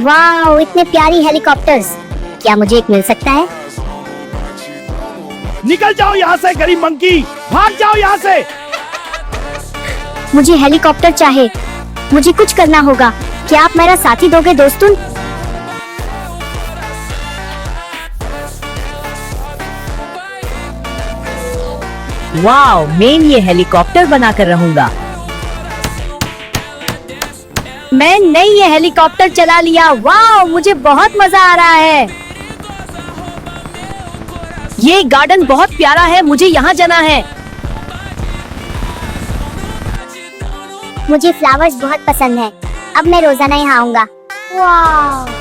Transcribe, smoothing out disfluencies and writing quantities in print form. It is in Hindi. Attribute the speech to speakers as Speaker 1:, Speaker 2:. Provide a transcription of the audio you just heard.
Speaker 1: वाह, इतने प्यारी हेलीकॉप्टर्स। क्या मुझे एक मिल सकता है?
Speaker 2: निकल जाओ यहाँ से गरीब मंकी, भाग जाओ यहाँ से।
Speaker 1: मुझे हेलीकॉप्टर चाहिए। मुझे कुछ करना होगा। क्या आप मेरा साथी दोगे दोस्तों?
Speaker 3: वाओ, मैं ये हेलीकॉप्टर बनाकर रहूंगा।
Speaker 1: मैंने ये हेलीकॉप्टर चला लिया। वाह, मुझे बहुत मजा आ रहा है।
Speaker 3: ये गार्डन बहुत प्यारा है, मुझे यहाँ जाना है।
Speaker 1: मुझे फ्लावर्स बहुत पसंद है। अब मैं रोजाना यहाँ आऊंगा। वाह।